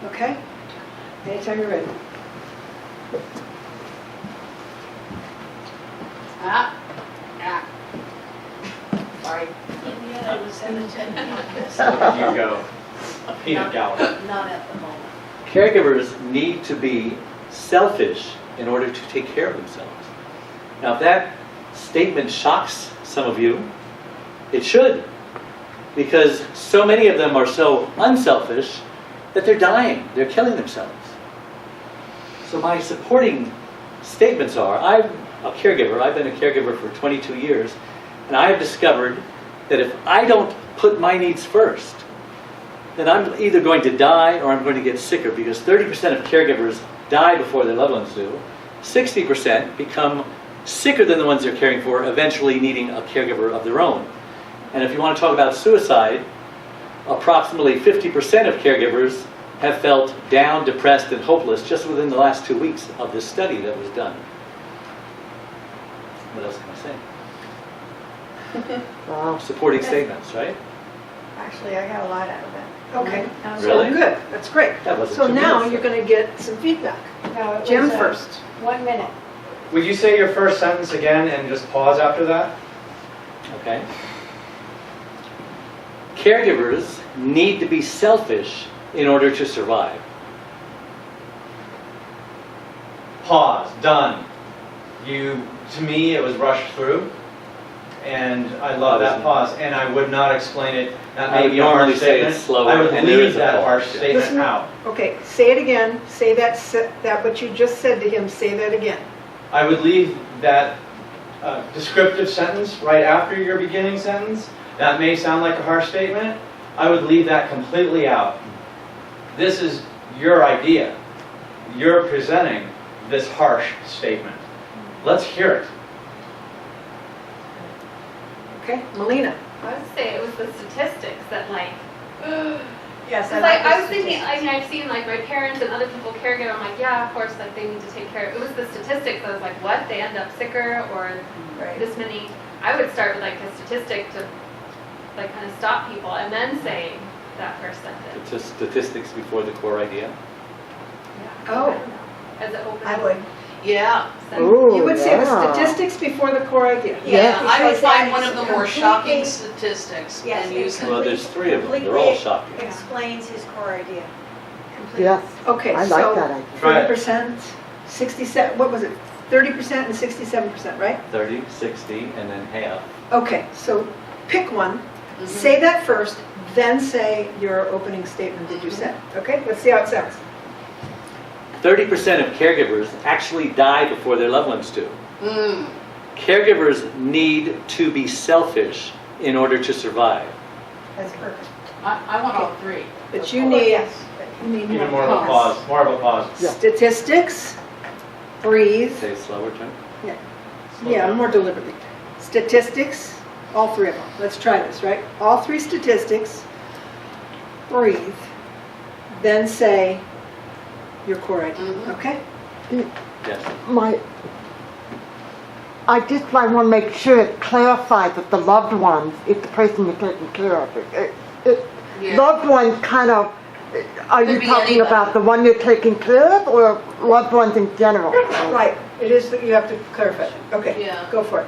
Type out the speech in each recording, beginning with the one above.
Okay? Anytime you're ready. Sorry. I was hesitant on this. You go. A peanut gallery. Not at the moment. Caregivers need to be selfish in order to take care of themselves. Now, if that statement shocks some of you, it should, because so many of them are so unselfish that they're dying, they're killing themselves. So my supporting statements are, I'm a caregiver, I've been a caregiver for 22 years, and I have discovered that if I don't put my needs first, then I'm either going to die or I'm going to get sicker, because 30% of caregivers die before their loved ones do. 60% become sicker than the ones they're caring for, eventually needing a caregiver of their own. And if you want to talk about suicide, approximately 50% of caregivers have felt down, depressed, and hopeless just within the last 2 weeks of this study that was done. What else can I say? Wow. Supporting statements, right? Actually, I got a lot out of that. Okay. So Really? good, that's great. That wasn't So 2 now minutes. you're going to get some feedback. No, it Jim was, first. 1 minute. Would you say your first sentence again and just pause after that? Okay. Caregivers need to be selfish in order to survive. Pause. Done. To me, it was rushed through. And I love that pause. And I would not explain it. That I may would be a harsh normally say it's statement. slower, I would and there leave is a that pause, harsh yeah. statement Listen. out. Okay, say it again. Say that what you just said to him, say that again. I would leave that descriptive sentence right after your beginning sentence. That may sound like a harsh statement. I would leave that completely out. This is your idea. You're presenting this harsh statement. Let's hear it. Okay, Melina. I would say it was the statistics that like, Yes, because I was thinking, I mean, I've seen like my parents and other people caregiver, I'm like, yeah, of course, like they need to take care of, it was the statistics, I was like, what, they end up sicker, or this many, I would start with like a statistic to like kind of stop people, and then say that first sentence. It's just statistics before the core idea. Yeah. Oh. I don't know. As it opens. I would. Yeah, Ooh, You would say the yeah. statistics before the core idea. yeah, I would because that find one is of the more shocking completely- statistics Yes, and it use it. Well, there's 3 of them. They're all shocking. Explains his core idea. Completely. Yes, Okay, I like that idea. Try it. 30%, 67, what was it? 30% and 67%, right? 30, 60, and then half. Okay, so pick one, Mhm. say that first, then say your opening statement that you said. Okay, let's see how it sounds. 30% of caregivers actually die before their loved ones do. Mm. Caregivers need to be selfish in order to survive. That's perfect. I want all 3. But you need, Yes. you need Even more of a pause. More of a pause. Yeah. Statistics, breathe, Say it slower, Jim. Slow yeah, down. more deliberately. Statistics, all 3 of them. Let's try this, right? All 3 statistics, breathe, then say your core idea, Mhm. okay? Yes. I just want to make sure it clarifies that the loved ones is the person you're taking care of. Yeah. Loved ones kind of, are Could you be talking anybody. about the one you're taking care of or loved ones in general? Right, it is, that you have to clarify it. Okay, Yeah. go for it.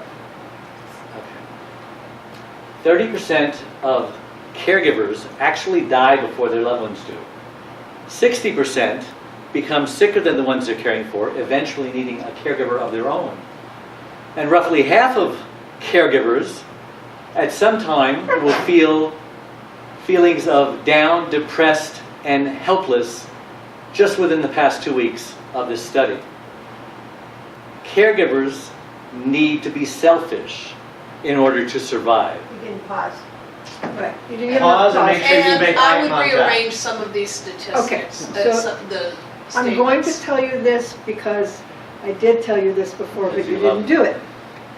30% of caregivers actually die before their loved ones do. 60% become sicker than the ones they're caring for, eventually needing a caregiver of their own. And roughly half of caregivers at some time will feel feelings of down, depressed, and helpless just within the past 2 weeks of this study. Caregivers need to be selfish in order to survive. You didn't pause. Right, you didn't get Pause enough and make sure you And make I eye would contact. rearrange some of these statistics. Okay, so The I'm going to statements. tell you this because I did tell you this before, but Because you you love didn't do it.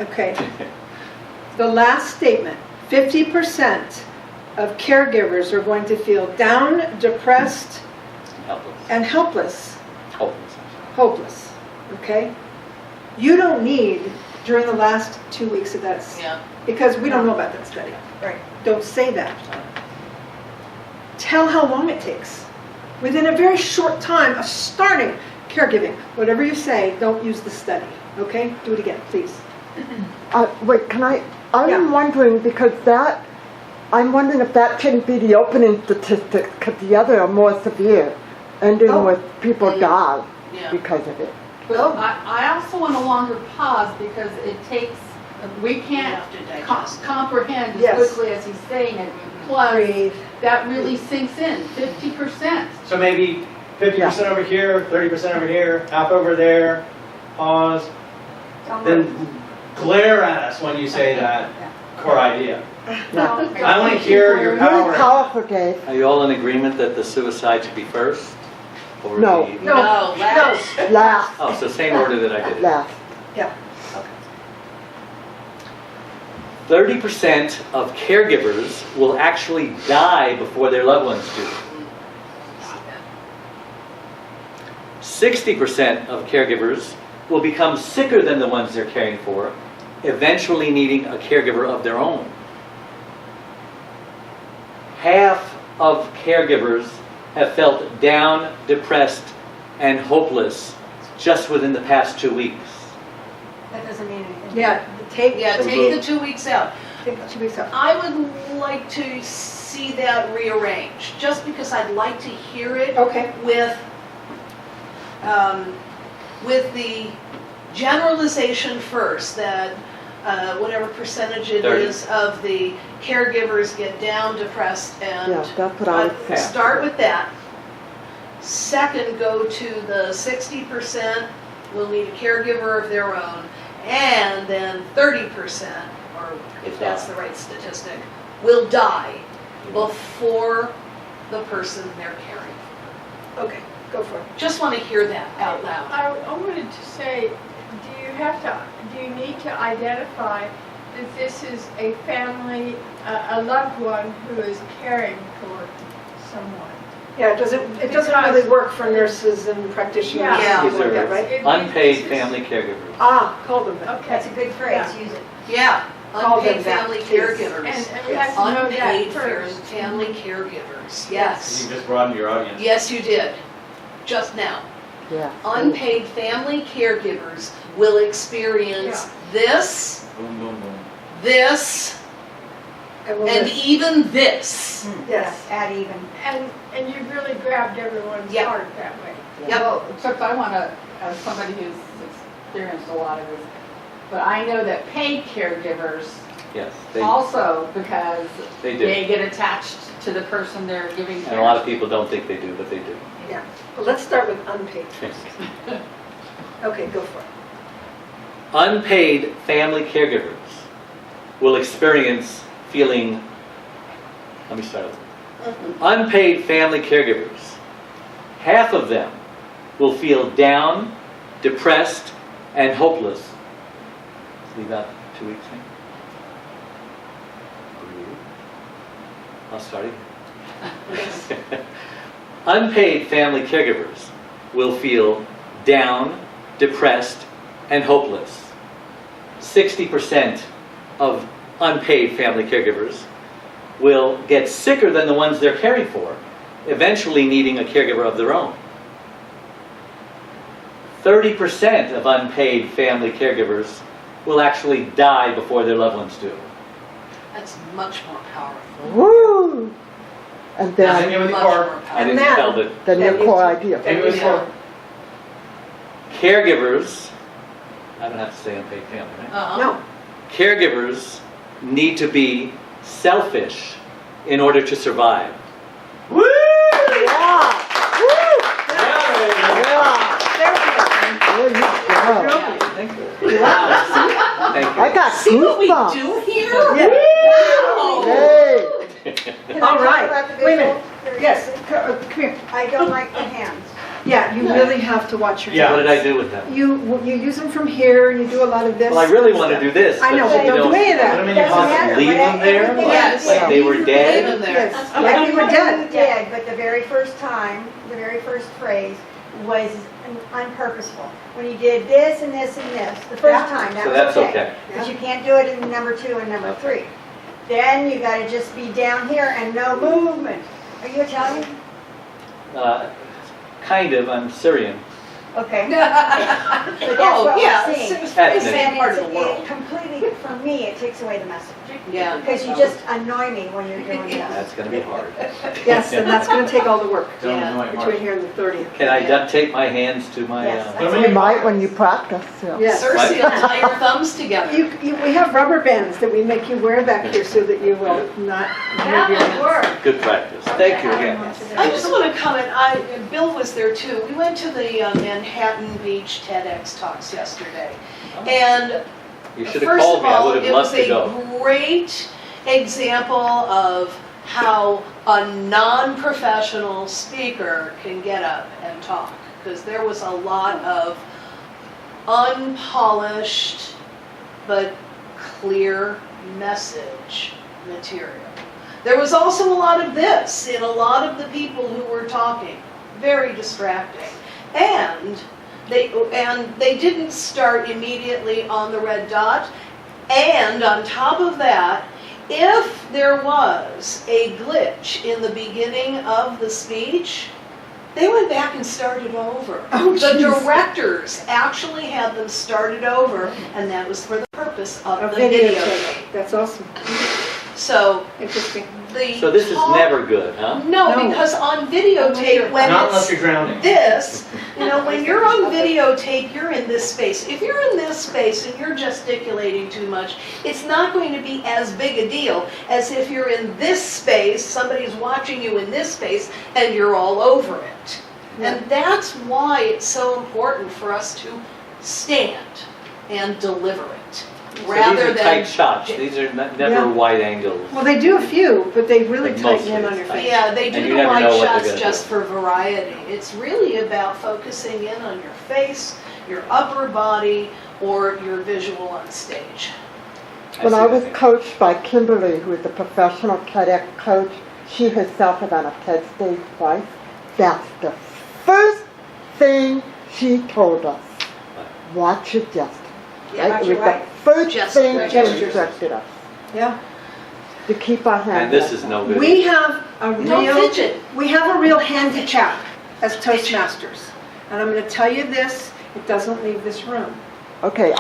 Okay. The last statement, 50% of caregivers are going to feel down, depressed, Helpless. and helpless, Hopeless. hopeless, okay? You don't need, during the last 2 weeks of that, Yeah. because we don't know about that study. Right. Don't say that. Tell how long it takes. within a very short time of starting caregiving. Whatever you say, don't use the study, okay? Do it again, please. Wait, can I, I'm Yeah. wondering, because I'm wondering if that shouldn't be the opening statistic, because the other are more severe, ending Oh. with people die Yeah. because of it. But Oh. I also want a longer pause because it takes, we can't comprehend as Yes. quickly as he's saying it. Plus, Breathe. that really sinks in, 50%. So maybe 50% over here, 30% over here, half over there, pause, then glare at us when you say that core idea. I want to hear your Really power. powerful, Dave. Are you all in agreement that the suicide should be first? Or No. the- No, last. Last, Oh, so same order that I did it. last. 30% of caregivers will actually die before their loved ones do. 60% of caregivers will become sicker than the ones they're caring for, eventually needing a caregiver of their own. Half of caregivers have felt down, depressed, and hopeless just within the past 2 weeks. That doesn't mean anything. Yeah, take. Yeah, take the 2 weeks out. Take the 2 weeks out. I would like to see that rearranged, just because I'd like to hear it Okay. with the generalization first, that whatever percentage it 30. is of the caregivers get down, depressed, and Yeah, that's what I would say. start with that. Second, go to the 60% will need a caregiver of their own, and then 30%, or if that's the right statistic, will die before the person they're caring for. Okay, go for it. Just want to hear that out loud. I wanted to say, do you need to identify that this is a family, a loved one who is caring for someone? Yeah, it doesn't really work for nurses and practitioners Yeah. and Yeah. people like that, These are right? It- unpaid it's- family caregivers. Ah, call them that. Okay. That's a good phrase, use it. Yeah, Call them unpaid that, family please. caregivers. And we have to know Unpaid that first. family caregivers, You yes. just broadened your audience. Yes, you did, just now. Yeah. Unpaid family caregivers will experience this, Boom, boom, boom. this, And we'll and just- even this. Yes. Add even. And you really grabbed everyone's Yep. heart that way. Yep. Well, except I want to, as somebody who's experienced a lot of this, but I know that paid caregivers Yes, they, also, because they do. they get attached to the person they're giving care And a lot of people don't think they do, but they do. Yeah. Well, let's start with unpaid first. Okay, go for it. Unpaid family caregivers will experience feeling, let me start over. Unpaid family caregivers, half of them will feel down, depressed, and hopeless. Leave out 2 weeks thing. I'll start again. Unpaid family caregivers will feel down, depressed, and hopeless. 60% of unpaid family caregivers will get sicker than the ones they're caring for, eventually needing a caregiver of their own. 30% of unpaid family caregivers will actually die before their loved ones do. That's much more powerful. Woo! And Now, then, give me the Much core. more I powerful. didn't then- tell that then your core idea. Give me the core. caregivers, I don't have to say unpaid family, right? Uh-huh. No. Caregivers need to be selfish in order to survive. Woo! Yeah! Woo! Yeah! There you go. Thank you. I Thank you. got See what we goosebumps. do here? Yeah. Wow. Hey! Can All I talk right. about the Wait a minute. visual? Yes, come here. I don't like the hands. Yeah, you really have to watch your Yeah. What hands. did I do with them? You use them from here, you do a lot of this. Well, I really want to do this. I know, but you don't do any of Put them that. in your Doesn't pocket. matter. Leave them there? Everything Yes. you did. Like they were Leave dead? them there. Yes, like you were dead. You did, but the very first time, the very first phrase was unpurposeful. When you did this and this and this, the first time, that So was that's okay. okay. But you can't do it in number 2 and number 3. Then you gotta just be down here and no movement. Are you Italian? Kind of, I'm Syrian. Okay. But that's Oh, what yeah, we're seeing. it's Ethnic. the same part of the It world. completely, for me, it takes away the message. Yeah. Because you just annoy me when you're doing this. That's gonna be hard. Yes, and that's gonna take all the work Don't Yeah. annoy Mark. between here and the 30th. Can I duct tape my hands to my, Yes. You might when you practice, yeah. Yes. Cersei will tie your thumbs together. We have rubber bands that we make you wear back here so that you will not That move your would hands. work. good practice. Thank you again. I just want to comment, Bill was there too. We went to the Manhattan Beach TEDx talks yesterday. And You should have first called of me, I all, would have it loved was to go. a great example of how a non-professional speaker can get up and talk. Because there was a lot of unpolished but clear message material. There was also a lot of this in a lot of the people who were talking. Very distracting. And they didn't start immediately on the red dot. And on top of that, if there was a glitch in the beginning of the speech, they went back and started over. Oh, The jeez. directors actually had them started over, and that was for the purpose of A the videotape. videotape. That's awesome. So Interesting. the So this is talk- never good, huh? No, No. because on videotape, when Not unless it's you're drowning. this, when you're on videotape, you're in this space. If you're in this space and you're gesticulating too much, it's not going to be as big a deal as if you're in this space, somebody's watching you in this space, and you're all over it. And that's why it's so important for us to stand and deliver it, So these rather are than... tight shots, these are never Yeah. wide angles. Well, they do a few, but they really But tighten in mostly on your it's face. Yeah, they do And you the never wide know what they're shots gonna just do. for variety. It's really about focusing in on your face, your upper body, or your visual on stage. When I see was that. coached by Kimberly, who is a professional TEDx coach, she herself had done a TED stage twice. That's the first thing she told us. Watch your gesture. Yeah, Right? It you're was right. the first Gesture. thing she Gestures. instructed us, Yeah. to keep our hands And this up. is no good. We have a Don't real, fidget. we have a real handicap as Toastmasters. And I'm gonna tell you this, it doesn't leave this room. Okay,